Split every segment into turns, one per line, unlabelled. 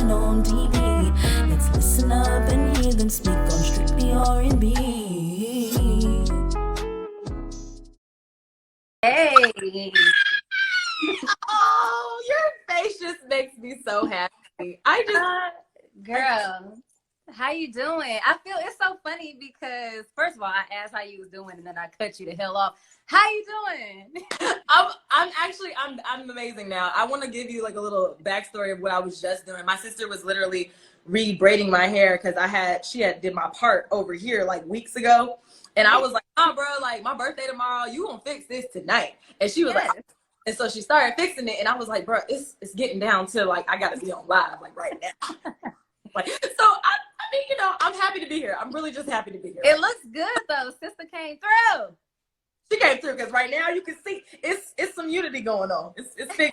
watching on TV. Let's listen up and hear them speak on Strictly R&B.
Hey.
Oh, your face just makes me so happy.
Girl, how you doing? I feel it's so funny because first of all, I asked how you was doing and then I cut you the hell off. How you doing?
I'm amazing now. I want to give you like a little backstory of what I was just doing. My sister was literally re-braiding my hair because she had did my part over here like weeks ago. And I was like, oh, bro, like my birthday tomorrow, you gonna fix this tonight. And she was like, and so she started fixing it. And I was like, bro, it's getting down to like, I gotta be on live like right now. Like, so I mean, you know, I'm happy to be here. I'm really just happy to be here.
It looks good though. Sister came through.
She came through because right now you can see it's some unity going on. It's big.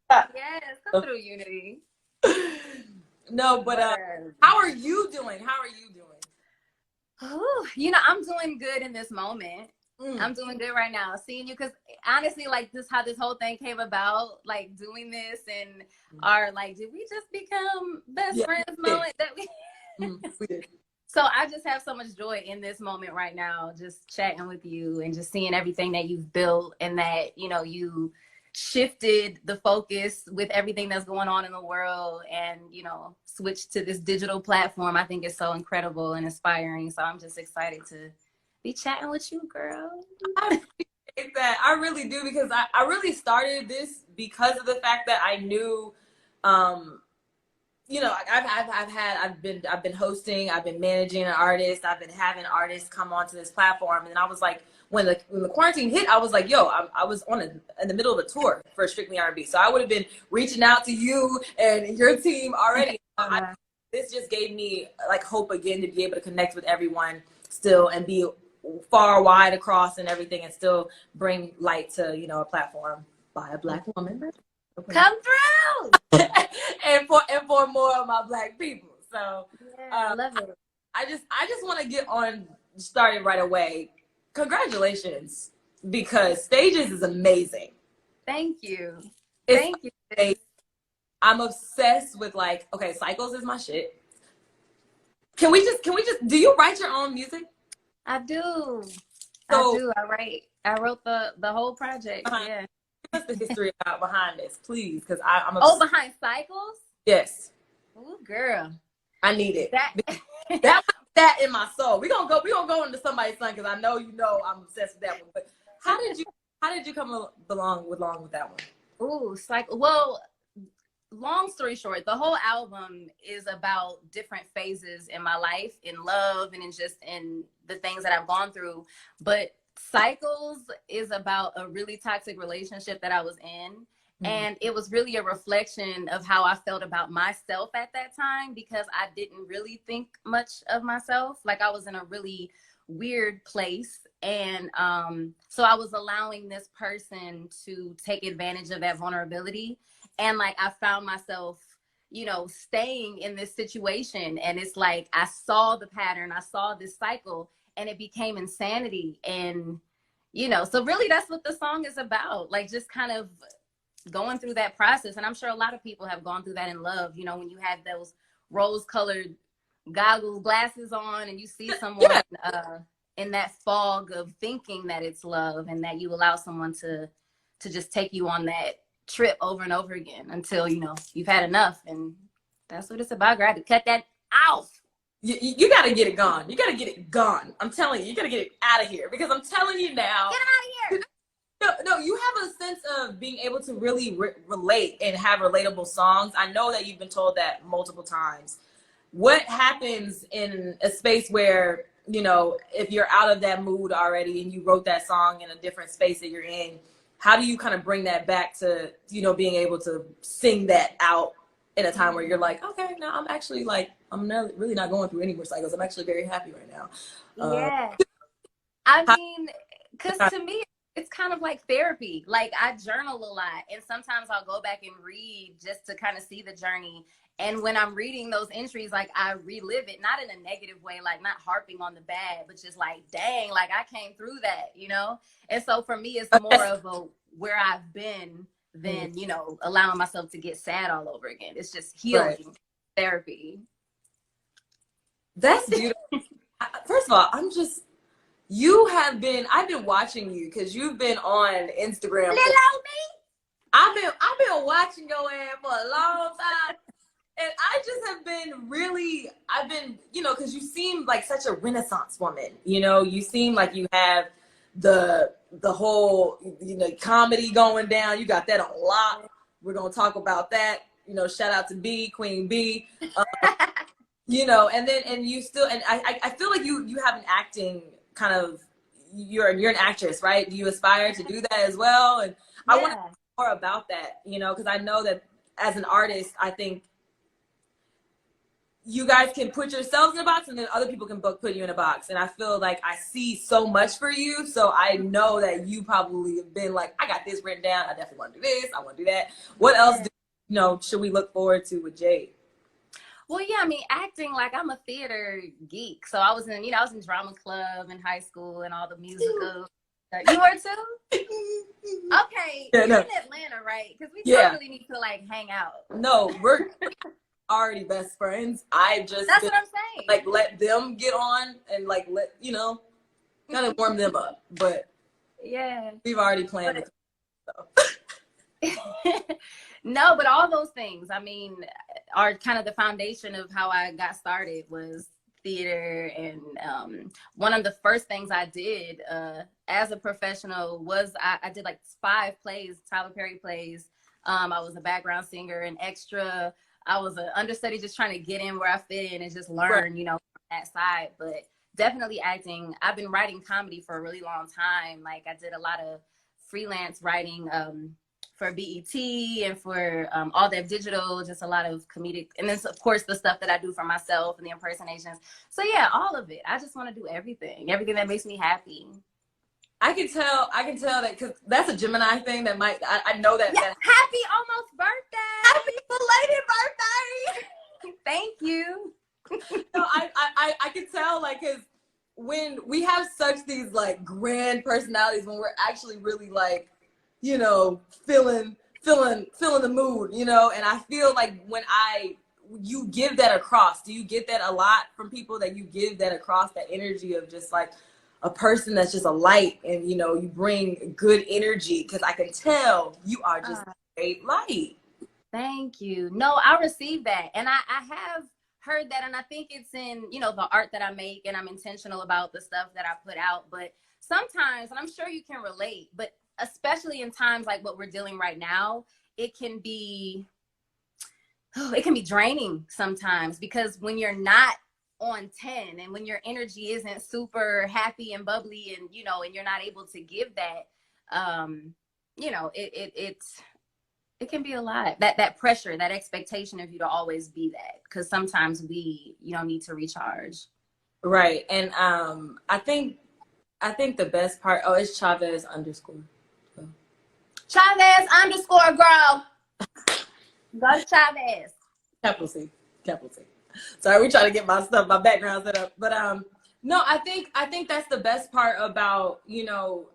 Yes, come through unity.
No, but how are you doing? How are you doing?
Ooh, you know, I'm doing good in this moment. I'm doing good right now. Seeing you, because honestly, like this, how this whole thing came about, like doing this and our like, did we just become best friends moment that we
did.
So I just have so much joy in this moment right now, just chatting with you and just seeing everything that you've built and that, you know, you shifted the focus with everything that's going on in the world and, you know, switched to this digital platform. I think it's so incredible and inspiring. So I'm just excited to be chatting with you, girl.
I appreciate that. I really do, because I really started this because of the fact that I knew, you know, I've been hosting, I've been managing an artist, I've been having artists come onto this platform, and I was like, when the quarantine hit, I was like, yo, I was in the middle of a tour for Strictly R&B, so I would have been reaching out to you and your team already. This just gave me like hope again to be able to connect with everyone still and be far wide across and everything, and still bring light to, you know, a platform by a Black woman.
Okay. Come through.
and for more of my Black people. So
I love it.
I just want to get on started right away. Congratulations, because Stages is amazing.
Thank you. Thank you.
Amazing. I'm obsessed with like, okay, Cycles is my shit. Can we just do you write your own music?
I do.
So,
I wrote the whole project. Yeah.
What's the history behind this, please? Because I'm
behind Cycles?
Yes.
Ooh, girl.
I need it. That in my soul. We're gonna go into somebody's son, because I know you know I'm obsessed with that one. But how did you come along with that one?
Ooh, Cycle. Well, long story short, the whole album is about different phases in my life, in love and in the things that I've gone through. But Cycles is about a really toxic relationship that I was in. And it was really a reflection of how I felt about myself at that time, because I didn't really think much of myself. Like I was in a really weird place. And so I was allowing this person to take advantage of that vulnerability. And like I found myself, you know, staying in this situation. And it's like I saw the pattern, I saw this cycle, and it became insanity. And, you know, so really that's what the song is about. Like just kind of going through that process. And I'm sure a lot of people have gone through that in love, you know, when you have those rose-colored glasses on and you see someone in that fog of thinking that it's love, and that you allow someone to just take you on that trip over and over again until, you know, you've had enough. And that's what it's about. Girl, I had to cut that off.
You got to get it gone. You got to get it gone. I'm telling you, you got to get it out of here, because I'm telling you now.
Get out of here.
No, you have a sense of being able to really relate and have relatable songs. I know that you've been told that multiple times. What happens in a space where, you know, if you're out of that mood already and you wrote that song in a different space that you're in, how do you kind of bring that back to, you know, being able to sing that out in a time where you're like, okay, now I'm actually like, I'm really not going through any more cycles. I'm actually very happy right now.
Yeah. I mean, because to me, it's kind of like therapy. Like I journal a lot, and sometimes I'll go back and read just to kind of see the journey. And when I'm reading those entries, like I relive it, not in a negative way, like not harping on the bad, but just like, dang, like I came through that, you know? And so for me, it's more of a where I've been than, you know, allowing myself to get sad all over again. It's just healing,
Right.
therapy.
That's beautiful. First of all, I've been watching you because you've been on Instagram.
Little me.
I've been watching your ass for a long time. And I just have been really, you know, because you seem like such a Renaissance woman. You know, you seem like you have the whole, you know, comedy going down. You got that on lock. We're gonna talk about that. You know, shout out to B, Queen B. You know, and you still, and I feel like you have an acting kind of, you're an actress, right? Do you aspire to do that as well? And I want to know more about that, you know, because I know that as an artist, I think you guys can put yourselves in a box and then other people can put you in a box. And I feel like I see so much for you. So I know that you probably have been like, I got this written down. I definitely want to do this. I want to do that. What else should we look forward to with Jade?
Well, yeah, I mean, acting, like, I'm a theater geek. So I was in drama club in high school and all the musicals. You were too? Okay.
Yeah,
you're
no.
in Atlanta, right? Because we totally need to, like, hang out.
No, we're already best friends.
That's what I'm saying.
Like, let them get on and, like, kind of warm them up. But
yeah,
we've already planned it. So.
No, but all those things, I mean, are kind of the foundation of how I got started was theater. And one of the first things I did as a professional was I did like 5 plays, Tyler Perry plays. I was a background singer, an extra. I was an understudy, just trying to get in where I fit in and just learn, you know, from that side. But definitely acting. I've been writing comedy for a really long time. Like, I did a lot of freelance writing for BET and for All That Digital, just a lot of comedic. And then, of course, the stuff that I do for myself and the impersonations. So, yeah, all of it. I just want to do everything that makes me happy.
I can tell that because that's a Gemini thing that I know that.
Yeah, happy almost birthday.
Happy belated birthday.
Thank you.
No, I can tell, like, because when we have such these, like, grand personalities, when we're actually really, like, you know, feeling the mood, you know, and I feel like when you give that across, do you get that a lot from people, that you give that across, that energy of just like a person that's just a light, and, you know, you bring good energy? Because I can tell you are just a great light.
Thank you. No, I received that. And I have heard that. And I think it's in, you know, the art that I make, and I'm intentional about the stuff that I put out. But sometimes, and I'm sure you can relate, but especially in times like what we're dealing right now, it can be draining sometimes, because when you're not on 10 and when your energy isn't super happy and bubbly, and, you know, and you're not able to give that, you know, it can be a lot. That pressure, that expectation of you to always be that, because sometimes we, you know, need to recharge.
Right. And I think the best part, it's Chavez _
Chavez _ girl. Go to Chavez.
Capital C. Sorry, we try to get my background set up. But no, I think that's the best part about, you know,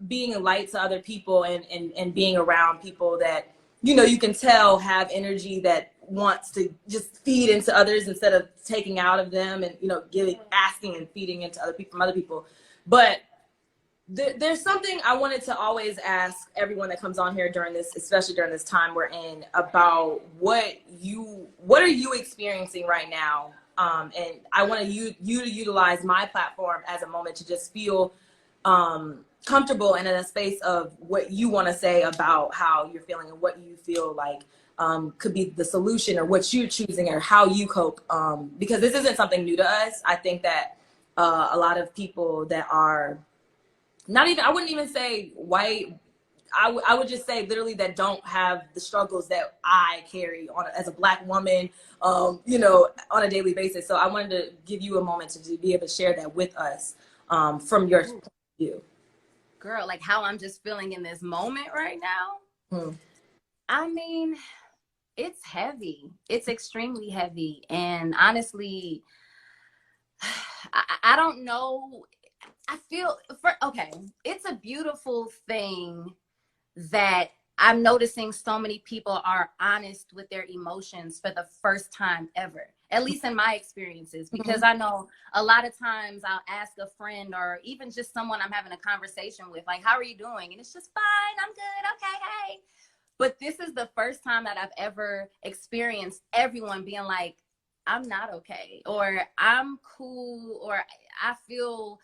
being a light to other people, and being around people that, you know, you can tell have energy that wants to just feed into others instead of taking out of them, and, you know, asking and feeding into other people from other people. But there's something I wanted to always ask everyone that comes on here during this, especially during this time we're in, about what are you experiencing right now? And I want you to utilize my platform as a moment to just feel comfortable and in a space of what you want to say about how you're feeling and what you feel like could be the solution, or what you're choosing, or how you cope. Because this isn't something new to us. I think that a lot of people that are I wouldn't even say white, I would just say literally that don't have the struggles that I carry as a Black woman, you know, on a daily basis. So I wanted to give you a moment to be able to share that with us from your point of view.
Girl, like how I'm just feeling in this moment right now. I mean, it's heavy. It's extremely heavy. And honestly, I don't know. I feel, it's a beautiful thing that I'm noticing so many people are honest with their emotions for the first time ever, at least in my experiences, because I know a lot of times I'll ask a friend or even just someone I'm having a conversation with, like, how are you doing? And it's just fine. I'm good. Okay. Hey. But this is the first time that I've ever experienced everyone being like, I'm not okay, or I'm cool, or I feel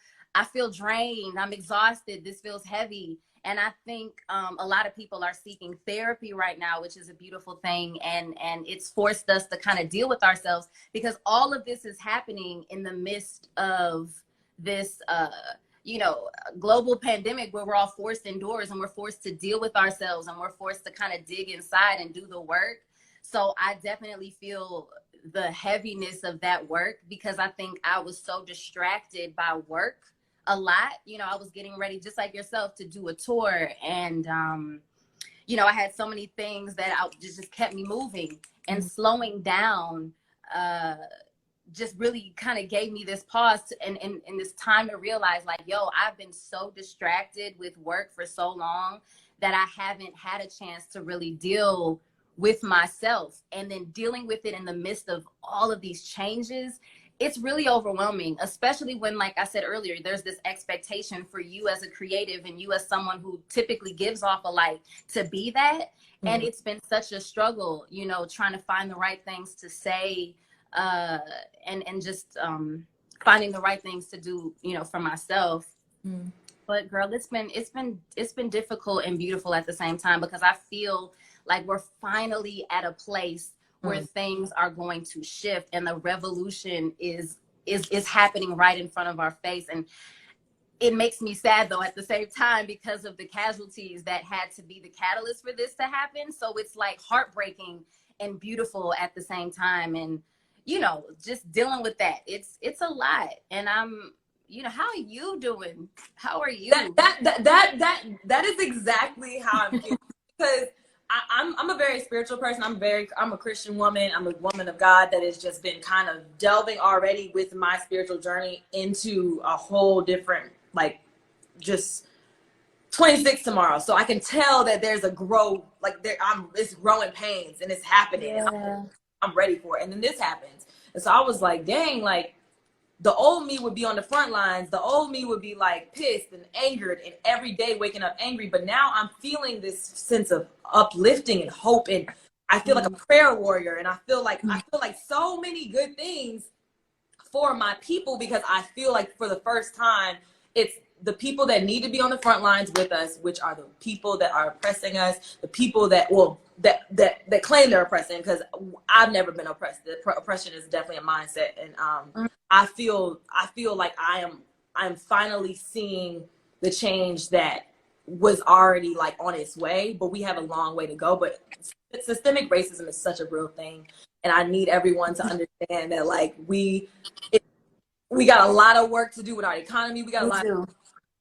drained. I'm exhausted. This feels heavy. And I think a lot of people are seeking therapy right now, which is a beautiful thing. And it's forced us to kind of deal with ourselves, because all of this is happening in the midst of this, global pandemic, where we're all forced indoors and we're forced to deal with ourselves and we're forced to kind of dig inside and do the work. So I definitely feel the heaviness of that work, because I think I was so distracted by work a lot. I was getting ready, just like yourself, to do a tour, and I had so many things that just kept me moving, and slowing down just really kind of gave me this pause and this time to realize, like, yo, I've been so distracted with work for so long that I haven't had a chance to really deal with myself. And then dealing with it in the midst of all of these changes, it's really overwhelming, especially when, like I said earlier, there's this expectation for you as a creative and you as someone who typically gives off a light to be that. And it's been such a struggle, trying to find the right things to say, and just finding the right things to do, for myself. But girl, it's been difficult and beautiful at the same time, because I feel like we're finally at a place where things are going to shift, and the revolution is happening right in front of our face. And it makes me sad, though, at the same time, because of the casualties that had to be the catalyst for this to happen. So it's like heartbreaking and beautiful at the same time. And just dealing with that, it's a lot. And I'm, how are you doing? How are you?
That is exactly how I'm feeling, because I'm a very spiritual person. I'm a Christian woman. I'm a woman of God that has just been kind of delving already with my spiritual journey into a whole different, like, just 26 tomorrow. So I can tell that there's a growth, like it's growing pains, and it's happening.
Yeah.
I'm ready for it. And then this happens. And so I was like, dang, like, the old me would be on the front lines. The old me would be like pissed and angered and every day waking up angry. But now I'm feeling this sense of uplifting and hope. And I feel like a prayer warrior. And I feel like so many good things for my people, because I feel like for the first time, it's the people that need to be on the front lines with us, which are the people that are oppressing us, the people that claim they're oppressing, because I've never been oppressed. The oppression is definitely a mindset. And I feel like I'm finally seeing the change that was already, like, on its way, but we have a long way to go. But systemic racism is such a real thing, and I need everyone to understand that, like, we got a lot of work to do with our economy. We got a lot to do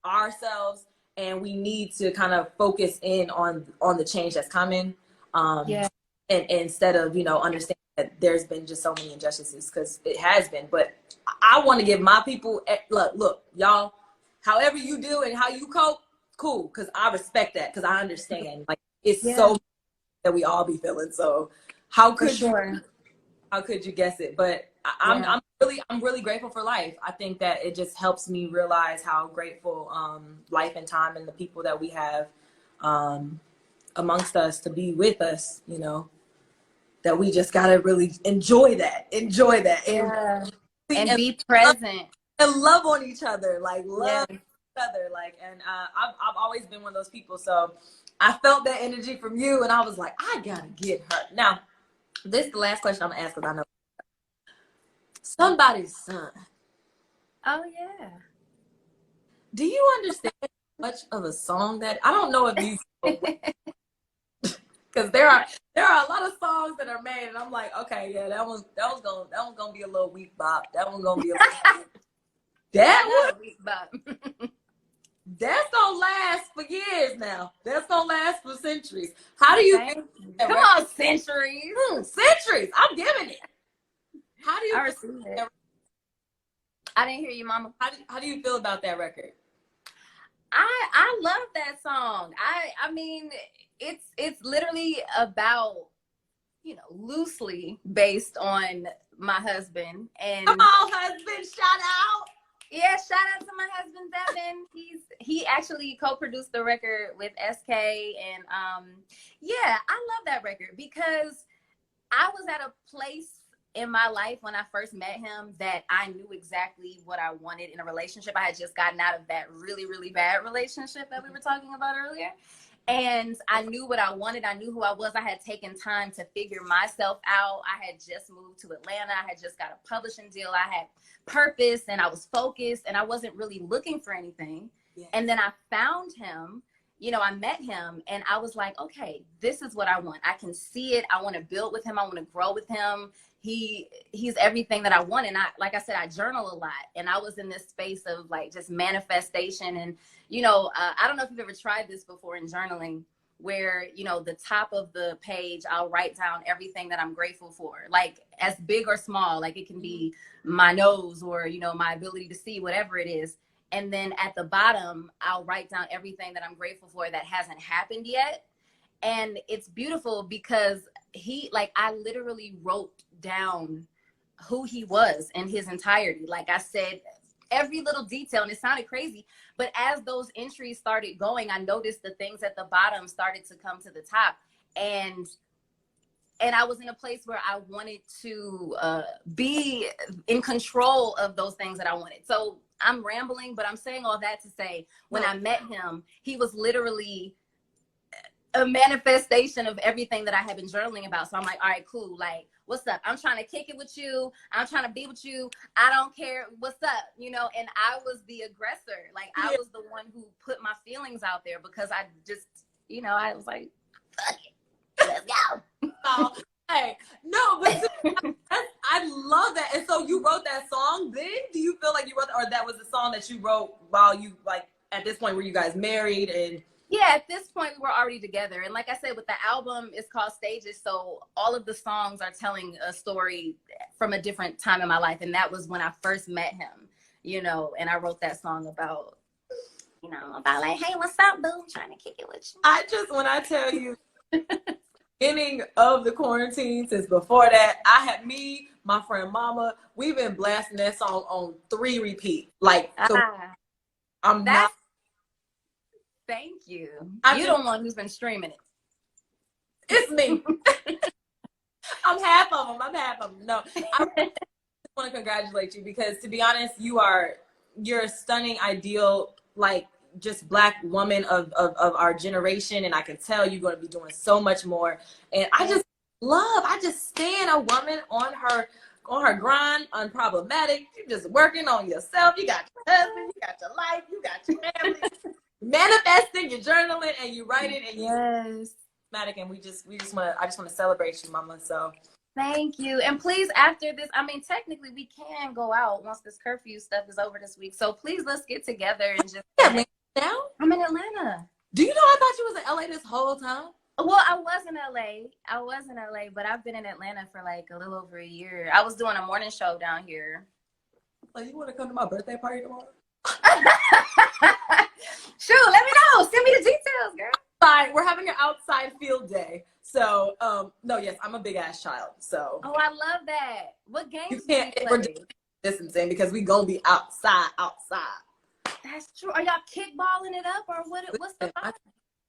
ourselves, and we need to kind of focus in on the change that's coming. And instead of understanding that there's been just so many injustices, because it has been. But I want to give my people, look, y'all, however you do and how you cope, cool, because I respect that, because I understand, like, it's so that we all be feeling. So how could you guess it? But I'm really grateful for life. I think that it just helps me realize how grateful life and time and the people that we have amongst us to be with us, that we just gotta really enjoy that
and be present
and love on each other, like love each other, like. And I've always been one of those people, so I felt that energy from you, and I was like, I gotta get her. Now, this is the last question I'm gonna ask, because I know somebody's son.
Oh yeah.
Do you understand much of a song that I don't know if you because there are a lot of songs that are made, and I'm like, okay, yeah, that one's gonna be a little weak bop. That one's gonna be a little
weak bop.
That's gonna last for years now. That's gonna last for centuries. How do you
come on, centuries?
Centuries. I'm giving it. How do you?
I receive it. I didn't hear you, Mama.
How do you feel about that record?
I love that song. I mean, it's literally about, you know, loosely based on my husband. And
come on, husband, shout out.
yeah, shout out to my husband Devin. He actually co-produced the record with SK, and yeah, I love that record because I was at a place in my life when I first met him that I knew exactly what I wanted in a relationship. I had just gotten out of that really, really bad relationship that we were talking about earlier. And I knew what I wanted. I knew who I was. I had taken time to figure myself out. I had just moved to Atlanta. I had just got a publishing deal. I had purpose and I was focused and I wasn't really looking for anything. Yeah. And then I found him, you know, I met him and I was like, okay, this is what I want. I can see it. I want to build with him. I want to grow with him. He's everything that I want. And like I said, I journal a lot, and I was in this space of like just manifestation. And, you know, I don't know if you've ever tried this before in journaling, where, you know, the top of the page, I'll write down everything that I'm grateful for, like as big or small, like it can be my nose or, you know, my ability to see, whatever it is. And then at the bottom, I'll write down everything that I'm grateful for that hasn't happened yet. And it's beautiful because I literally wrote down who he was in his entirety. Like I said, every little detail, and it sounded crazy, but as those entries started going, I noticed the things at the bottom started to come to the top. And I was in a place where I wanted to be in control of those things that I wanted. So I'm rambling, but I'm saying all that to say, when I met him, he was literally a manifestation of everything that I had been journaling about. So I'm like, all right, cool. Like, what's up? I'm trying to kick it with you. I'm trying to be with you. I don't care. What's up? You know, and I was the aggressor. Like, I was the one who put my feelings out there because I just, you know, I was like, fuck it. Let's go.
Oh, hey, no, but I love that. And so you wrote that song then? Do you feel like you wrote that, or that was a song that you wrote while you, like, at this point, were you guys married? And
yeah, at this point we were already together. And like I said, with the album, it's called Stages. So all of the songs are telling a story from a different time in my life. And that was when I first met him, you know, and I wrote that song about, you know, about like, hey, what's up, boo? I'm trying to kick it with you.
When I tell you, beginning of the quarantine, since before that, I had my friend Mama, we've been blasting that song on 3 repeat. Like, so I'm not.
Thank you. You're the one who's been streaming it.
It's me. I'm half of them. No, I just want to congratulate you because, to be honest, you're a stunning, ideal, like, just Black woman of our generation, and I can tell you're going to be doing so much more. And I just stand a woman on her grind, unproblematic. You're just working on yourself. You got your husband, you got your life, you got your family. Manifesting, you're journaling, and you write it, and
yes,
and I just want to celebrate you, Mama. So
thank you. And please, after this, I mean, technically we can go out once this curfew stuff is over this week. So please, let's get together and just.
Now?
I'm in Atlanta.
Do you know I thought you was in LA this whole time?
Well, I was in LA, but I've been in Atlanta for like a little over a year. I was doing a morning show down here.
Like, you want to come to my birthday party tomorrow?
Shoot, let me know. Send me the details, girl.
Fine, we're having an outside field day. So, no, yes, I'm a big ass child. So.
Oh, I love that. What games
you can't,
do you
we're
play?
distancing because we gonna be outside.
That's true. Are y'all kickballing it up, or what's the vibe?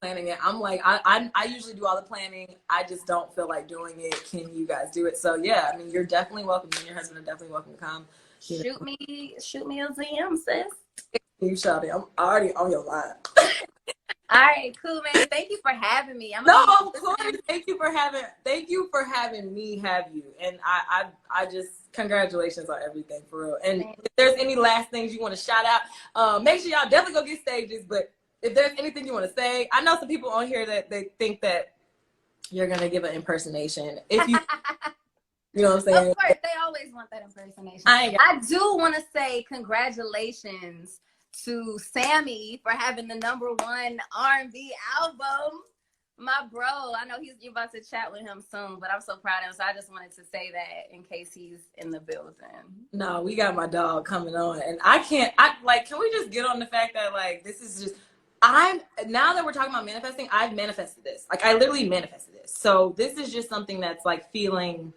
Planning it. I'm like, I usually do all the planning. I just don't feel like doing it. Can you guys do it? So yeah, I mean, you're definitely welcome. You and your husband are definitely welcome to come.
Shoot me a DM, sis.
You shouting. I'm already on your line.
All right, cool, man. Thank you for having me.
Of course. Thank you for having me have you. And I just, congratulations on everything, for real. And if there's any last things you want to shout out, make sure y'all definitely go get Stages. But if there's anything you want to say, I know some people on here that they think that you're gonna give an impersonation. If you, you know what I'm saying?
Of course, they always want that impersonation. I do want to say congratulations to Sammy for having the #1 R&B album. My bro, I know you're about to chat with him soon, but I'm so proud of him. So I just wanted to say that in case he's in the building.
No, we got my dog coming on, and can we just get on the fact that, like, this is just, now that we're talking about manifesting, I've manifested this. Like I literally manifested this. So this is just something that's like feeling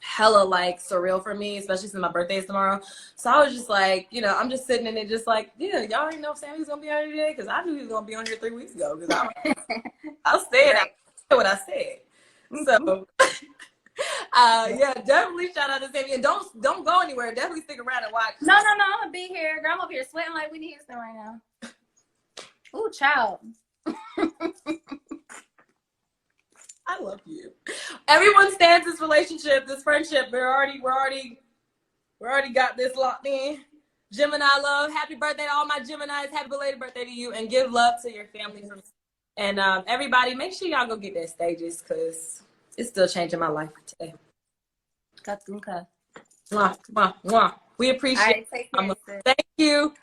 hella like surreal for me, especially since my birthday is tomorrow. So I was just like, you know, I'm just sitting in it just like, yeah, y'all already know Sammy's gonna be on here today, because I knew he was gonna be on here 3 weeks ago, because I said what I said. So yeah, definitely shout out to Sammy, and don't go anywhere. Definitely stick around and watch.
No, I'm gonna be here. Girl, I'm up here sweating like Whitney Houston right now. Ooh, child.
I love you. Everyone stands this relationship, this friendship. We already got this locked in. Gemini love. Happy birthday to all my Geminis. Happy belated birthday to you, and give love to your family. And everybody, make sure y'all go get their stages, because it's still changing my life today.
Okay.
Mwah, mwah, mwah. We appreciate it.
All right, take care, sis.
Thank you.